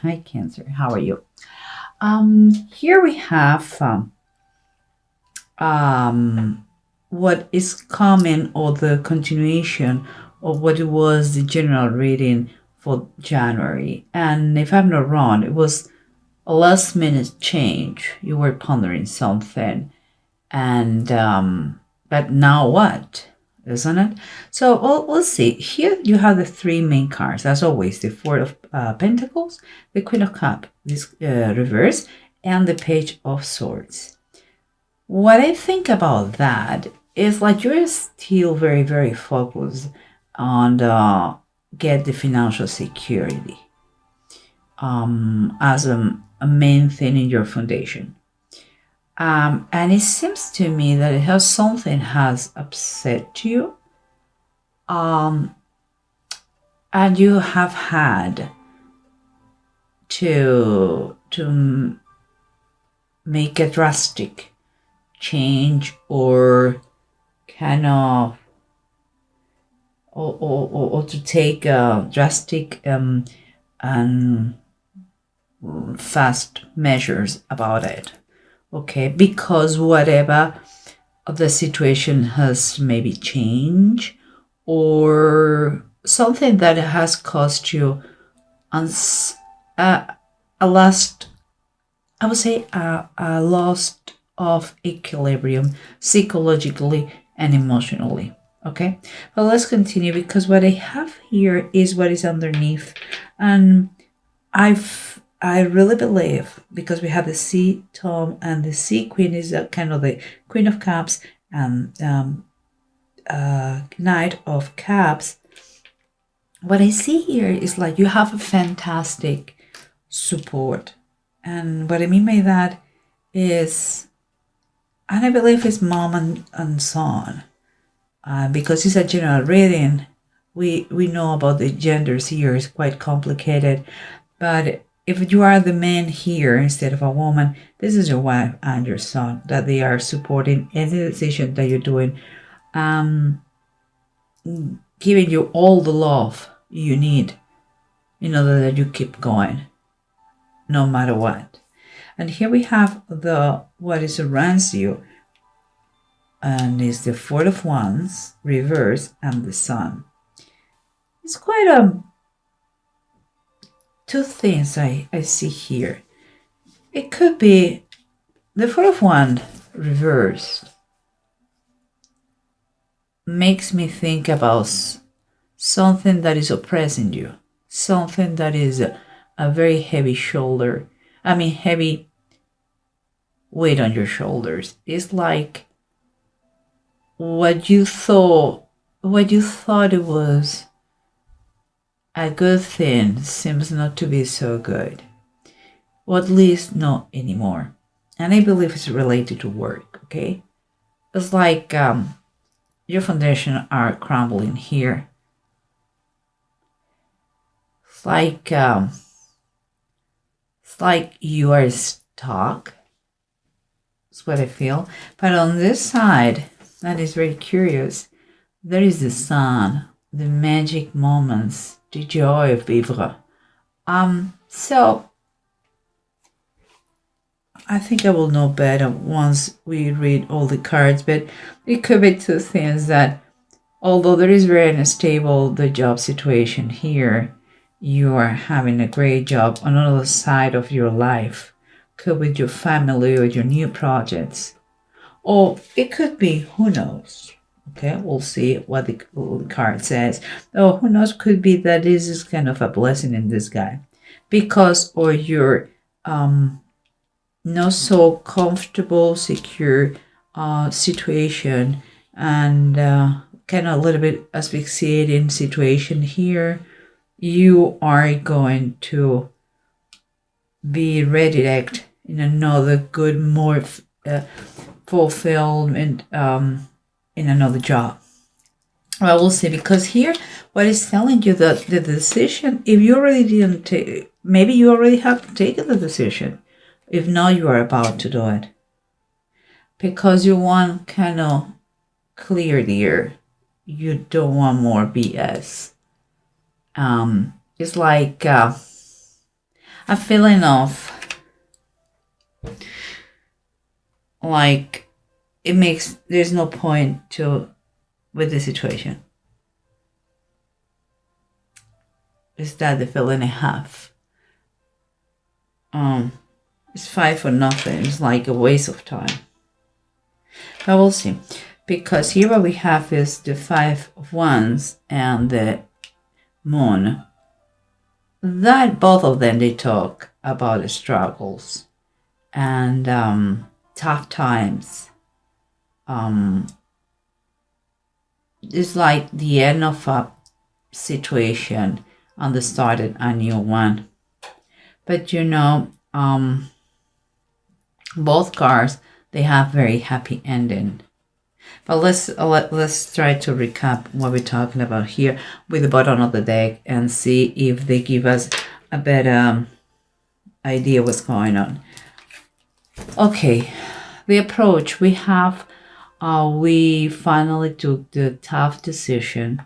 Hi, Cancer. How are you? Here we have um, what is common or the continuation of what it was the general reading for January. And if I'm not wrong, it was a last minute change. You were pondering something, and but now what? Isn't it? So we'll see. Here you have the three main cards, as always: the Four of Pentacles, the Queen of Cups, this reverse, and the Page of Swords. What I think about that is like you're still very, very focused on get the financial security as a main thing in your foundation. And it seems to me that it has something has upset you, um, and you have had to make a drastic change or kind of or to take drastic and fast measures about it. Okay, because whatever the situation has maybe changed or something that has cost you a last, I would say a loss of equilibrium psychologically and emotionally. Okay, but let's continue because what I have here is what is underneath, and I really believe because we have the Sea Tom and the Sea Queen is kind of the Queen of Cups and Knight of Cups. What I see here is like you have a fantastic support, and what I mean by that is, and I believe it's mom and son, because it's a general reading. We know about the genders here is quite complicated, but if you are the man here instead of a woman, this is your wife and your son that they are supporting any decision that you're doing, um, giving you all the love you need in order that you keep going, no matter what. And here we have the what is surrounds you, and is the Four of Wands reverse and the Sun. It's quite two things I see here. It could be the Four of Wands reversed makes me think about something that is oppressing you, something that is a very heavy shoulder. I mean, heavy weight on your shoulders. It's like what you thought it was a good thing seems not to be so good, or at least not anymore. And I believe it's related to work. Okay, it's like your foundation are crumbling here. It's like you are stuck. That's what I feel. But on this side, that is very curious. There is the sun, the magic moments, the joy of vivre. So I think I will know better once we read all the cards, but it could be two things that although there is very unstable the job situation here, you are having a great job on another side of your life. Could be your family or your new projects. Or it could be, who knows? Okay, we'll see what the card says. Oh, who knows? Could be that this is kind of a blessing in disguise, because or you're not so comfortable, secure situation, and kind of a little bit asphyxiating situation here. You are going to be redirected in another good, more fulfillment in another job. Well, we'll see, because here what is telling you that the decision, if you already didn't take, maybe you already have taken the decision. If not, you are about to do it because you want kind of clear the air. You don't want more BS. It's like a feeling of like there's no point to with the situation. Is that the feeling I have? It's 5 for nothing. It's like a waste of time. But we'll see. Because here what we have is the 5 of Wands and the Moon. That both of them, they talk about the struggles and tough times. It's like the end of a situation and the start of a new one. But both cards, they have very happy ending. But let's try to recap what we're talking about here with the bottom of the deck and see if they give us a better idea what's going on. Okay, the approach we have, we finally took the tough decision,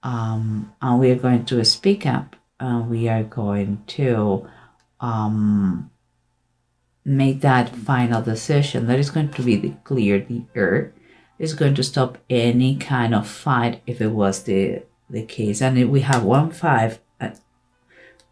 and we are going to speak up, and we are going to make that final decision that is going to be clear the air. Is going to stop any kind of fight if it was the case. And we have 1 5,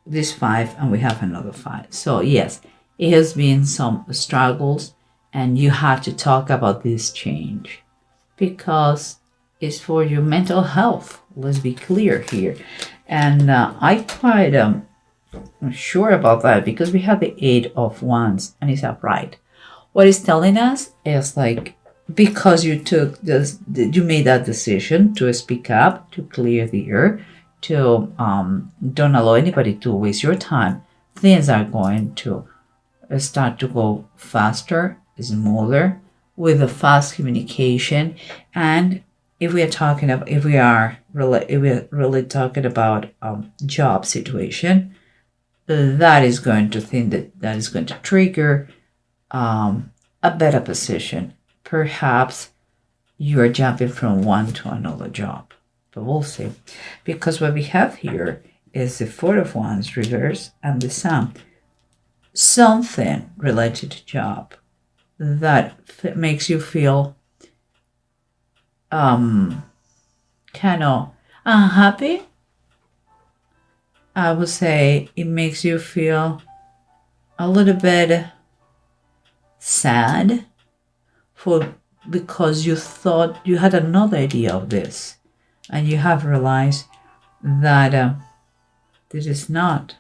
this 5, and we have another 5. So yes, it has been some struggles, and you have to talk about this change because it's for your mental health. Let's be clear here. And I quite sure about that because we have the 8 of Wands and it's upright. What it's telling us is like, because you took this, you made that decision to speak up, to clear the air, to don't allow anybody to waste your time, things are going to start to go faster, smoother, with a fast communication. And if we are really talking about job situation, that is going to think that is going to trigger a better position. Perhaps you are jumping from one to another job, but we'll see. Because what we have here is the 4 of Wands reverse and the Sun. Something related to job that makes you feel kind of unhappy. I would say it makes you feel a little bit sad because you thought you had another idea of this and you have realized that this is not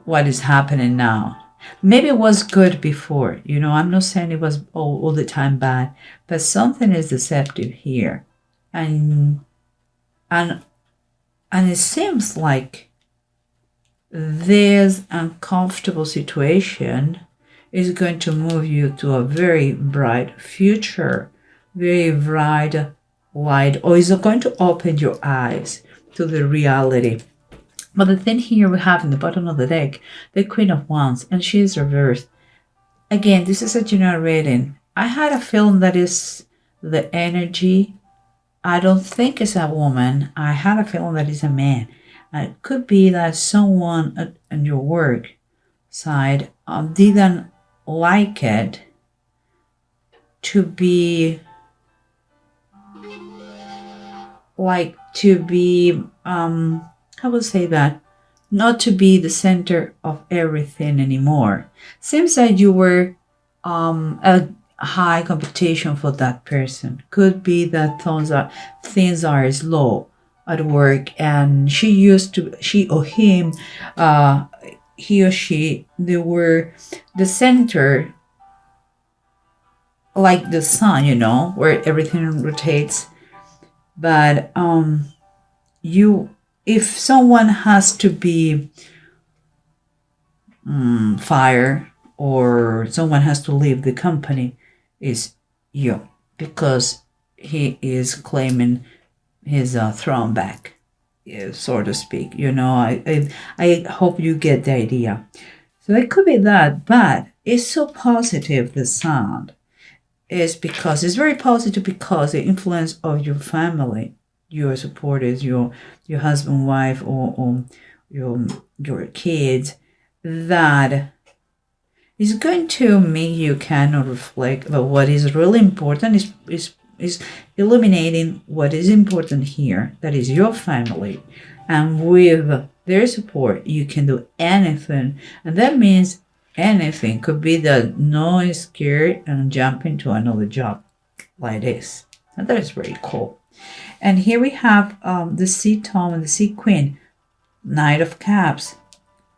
what is happening now. Maybe it was good before, I'm not saying it was all the time bad, but something is deceptive here. And it seems like this uncomfortable situation is going to move you to a very bright future, very bright light, or is going to open your eyes to the reality. But the thing here we have in the bottom of the deck, the Queen of Wands, and she is reversed. Again, this is a general reading. I had a feeling that is the energy. I don't think it's a woman. I had a feeling that it's a man. It could be that someone on your work side didn't like it to be I would say that not to be the center of everything anymore. Seems that you were a high competition for that person. Could be that things are slow at work, and he or she, they were the center, like the sun, where everything rotates. But if someone has to be fired or someone has to leave the company, is you, because he is claiming his throne back, so to speak. I hope you get the idea. So it could be that, but it's so positive, the sound is because it's very positive because the influence of your family, your supporters, your husband, wife, or your kids, that is going to make you kind of reflect about what is really important. Is illuminating what is important here, that is your family, and with their support you can do anything. And that means anything could be that no scared and jump into another job like this. And that is very cool. And here we have the Sea Tom and the Sea Queen, Knight of Cups,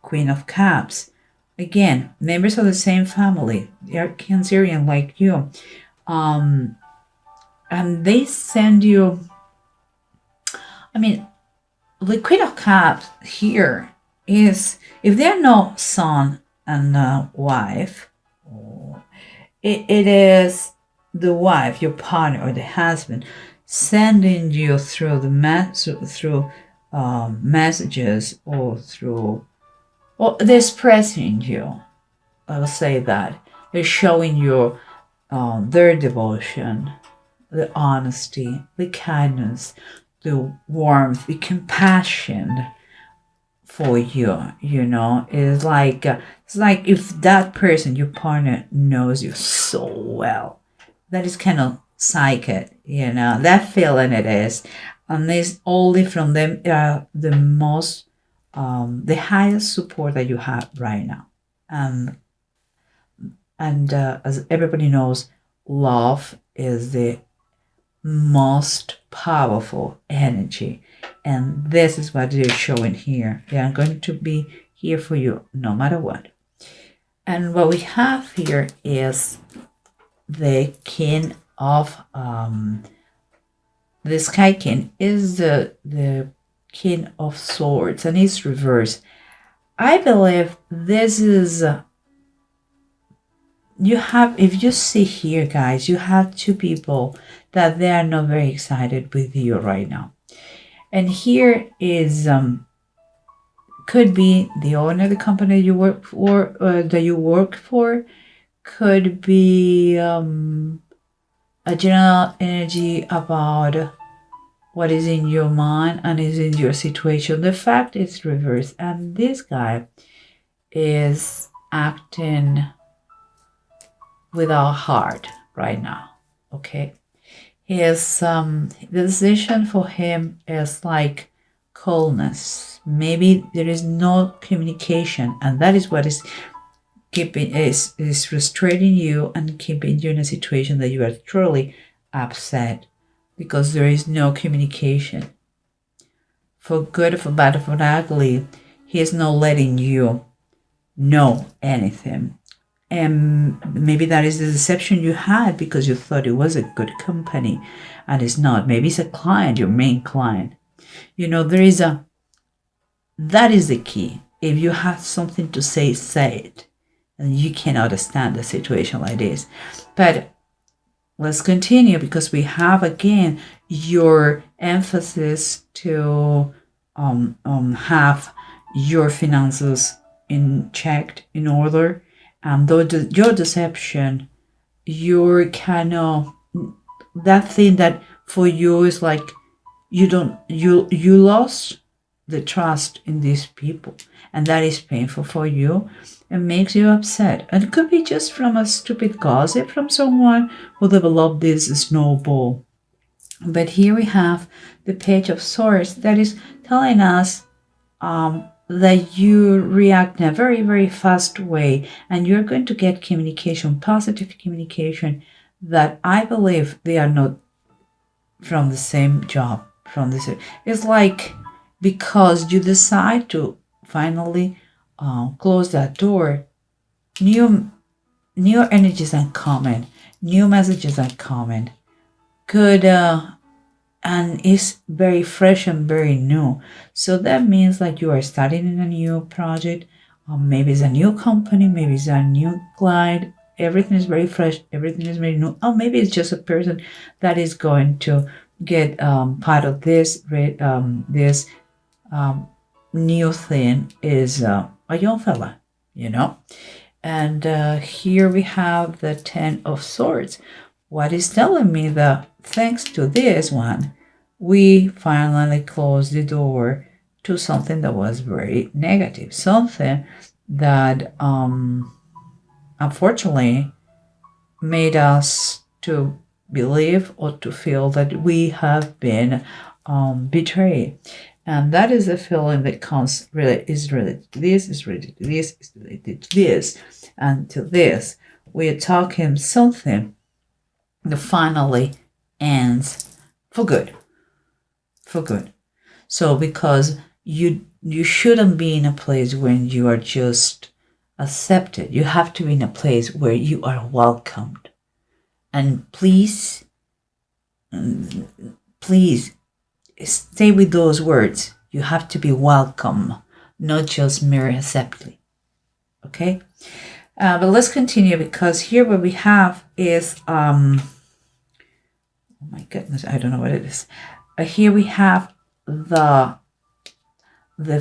Queen of Cups. Again, members of the same family. They are Cancerian like you. And they send you, I mean, the Queen of Cups here is, if they're not son and wife, it is the wife, your partner or the husband, sending you through the messages, or they're expressing you. I will say that they're showing you their devotion, the honesty, the kindness, the warmth, the compassion for you. It's like if that person, your partner, knows you so well. That is kind of psychic, that feeling it is. And it's only from them the highest support that you have right now. And as everybody knows, love is the most powerful energy, and this is what they're showing here. They are going to be here for you no matter what. And what we have here is the King of the Sky King is the King of Swords, and it's reversed. I believe this is if you see here, guys, you have two people that they are not very excited with you right now. And here is could be the owner of the company you work for, could be a general energy about what is in your mind and is in your situation. The fact is reversed, and this guy is acting without heart right now. Okay, the decision for him is like coldness. Maybe there is no communication, and that is what is frustrating you and keeping you in a situation that you are truly upset, because there is no communication. For good, for bad, for ugly, he is not letting you know anything. And maybe that is the deception you had, because you thought it was a good company and it's not. Maybe it's a client, your main client. That is the key. If you have something to say it. And you cannot stand a situation like this. But let's continue, because we have again your emphasis to have your finances in order. And though your deception, your kind of that thing that for you is like you lost the trust in these people, and that is painful for you and makes you upset. And it could be just from a stupid gossip from someone who developed this snowball. But here we have the Page of Swords that is telling us that you react in a very, very fast way, and you're going to get communication, positive communication, that I believe they are not from the same job. It's like, because you decide to finally close that door, new energies are coming, new messages are coming, good, and it's very fresh and very new. So that means like you are starting in a new project, maybe it's a new company, maybe it's a new client. Everything is very fresh, everything is very new. Or maybe it's just a person that is going to get part of this new thing is a young fella, And here we have the Ten of Swords. What is telling me that thanks to this one, we finally close the door to something that was very negative, something that unfortunately made us to believe or to feel that we have been betrayed. And that is the feeling that comes is related to this, is related to this, is related to this, and to this. We are talking something that finally ends for good. For good. So because you shouldn't be in a place when you are just accepted. You have to be in a place where you are welcomed. And please stay with those words. You have to be welcome, not just mere accepting. Okay? But let's continue, because here what we have is, oh my goodness, I don't know what it is. Here we have the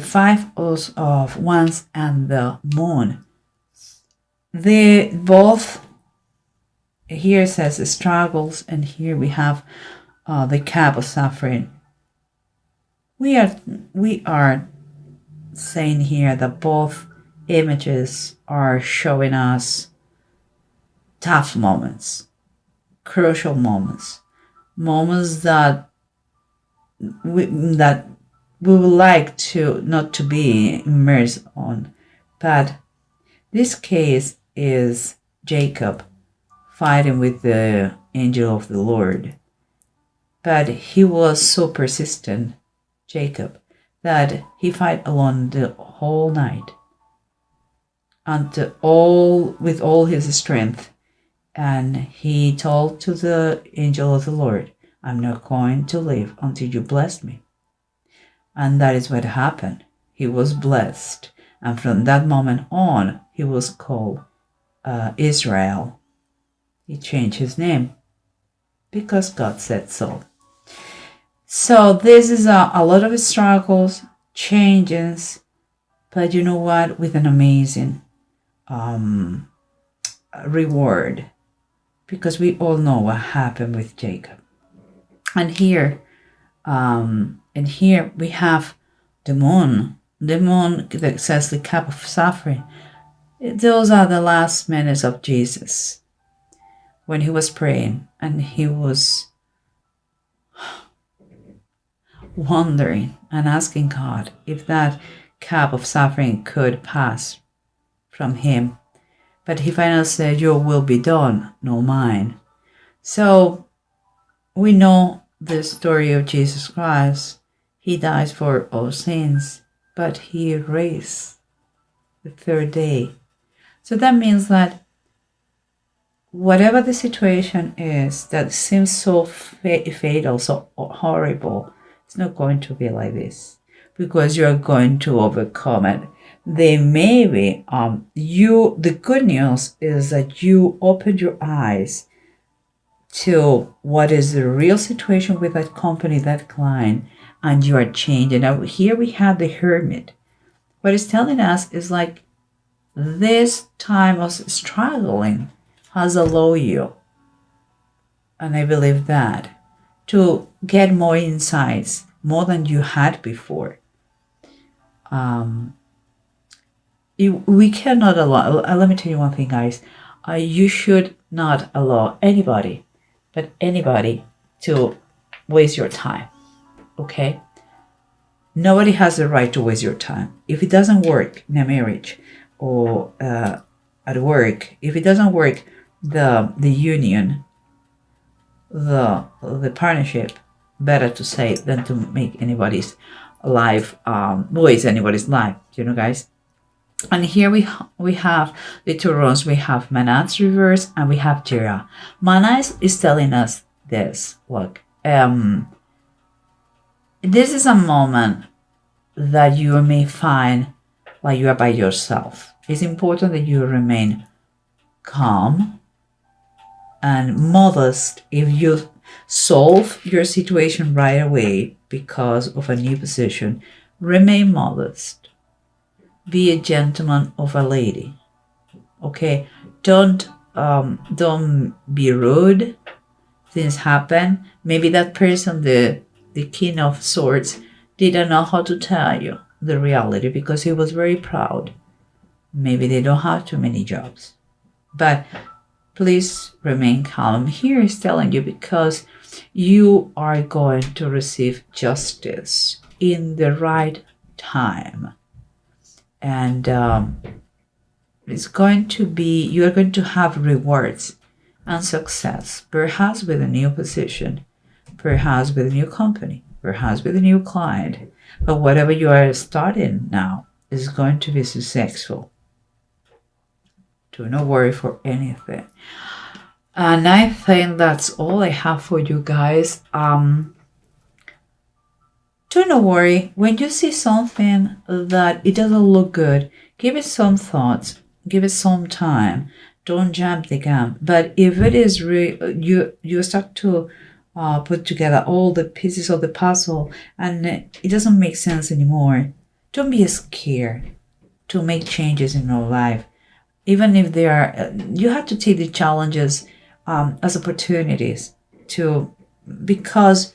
Five of Wands and the Moon. They both, here it says struggles, and here we have the Cup of Suffering. We are saying here that both images are showing us tough moments, crucial moments, moments that we would like to not to be immersed on. But this case is Jacob fighting with the angel of the Lord. But he was so persistent, Jacob, that he fought alone the whole night, and with all his strength. And he told to the angel of the Lord, I'm not going to leave until you bless me. And that is what happened. He was blessed. And from that moment on, he was called Israel. He changed his name because God said so. So this is a lot of struggles, changes, but you know what? With an amazing reward, because we all know what happened with Jacob. And here we have the moon that says the Cup of Suffering. Those are the last minutes of Jesus when he was praying, and he was wondering and asking God if that cup of suffering could pass from him. But he finally said, your will be done, no mine. So we know the story of Jesus Christ. He dies for all sins, but he raised the third day. So that means that whatever the situation is that seems so fatal, so horrible, it's not going to be like this, because you're going to overcome it. They may be, the good news is that you opened your eyes to what is the real situation with that company, that client, and you are changing. Now here we have the Hermit. What it's telling us is like this time of struggling has allowed you, and I believe that, to get more insights, more than you had before. We cannot allow, let me tell you one thing, guys. You should not allow anybody to waste your time, okay? Nobody has the right to waste your time. If it doesn't work in a marriage or at work, if it doesn't work, the union, the partnership, better to say than to make anybody's life, waste anybody's life, guys. And here we have the two runes. We have Manat's reverse and we have Jera. Mana is telling us this. Look, this is a moment that you may find like you are by yourself. It's important that you remain calm and modest. If you solve your situation right away because of a new position, remain modest. Be a gentleman of a lady. Okay, don't be rude. Things happen. Maybe that person, the King of Swords, didn't know how to tell you. the reality because he was very proud. Maybe they don't have too many jobs. But please remain calm. Here is telling you because you are going to receive justice in the right time. And it's going to be, you're going to have rewards and success, perhaps with a new position, perhaps with a new company, perhaps with a new client. But whatever you are starting now is going to be successful. Do not worry for anything. And I think that's all I have for you guys. Do not worry. When you see something that it doesn't look good, give it some thoughts. Give it some time. Don't jump the gun. But if it is you start to put together all the pieces of the puzzle and it doesn't make sense anymore, don't be scared to make changes in your life. Even if they are, you have to take the challenges as opportunities because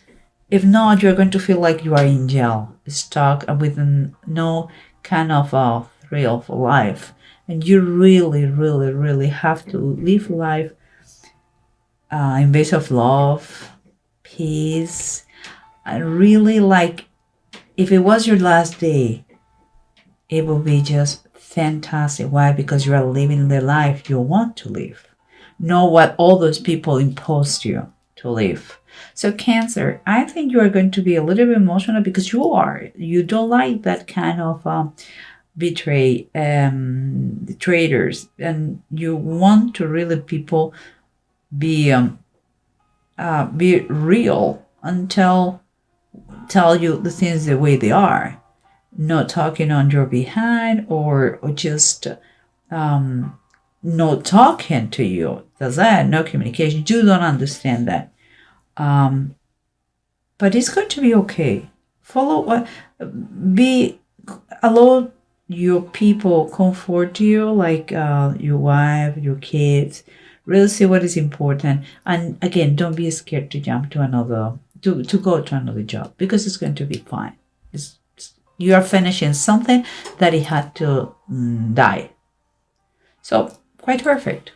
if not, you're going to feel like you are in jail, stuck with no kind of thrill for life. And you really, really, really have to live life in base of love, peace, and really like if it was your last day, it will be just fantastic. Why? Because you are living the life you want to live. Know what all those people imposed you to live. So Cancer, I think you are going to be a little bit emotional because you don't like that kind of traitors, and you want to really people be real and tell you the things the way they are, not talking on your behind or just not talking to you. Does that no communication? You don't understand that. But it's going to be okay. Allow your people comfort you, like your wife, your kids. Really see what is important. And again, don't be scared to jump to to go to another job because it's going to be fine. You are finishing something that it had to die. So quite perfect.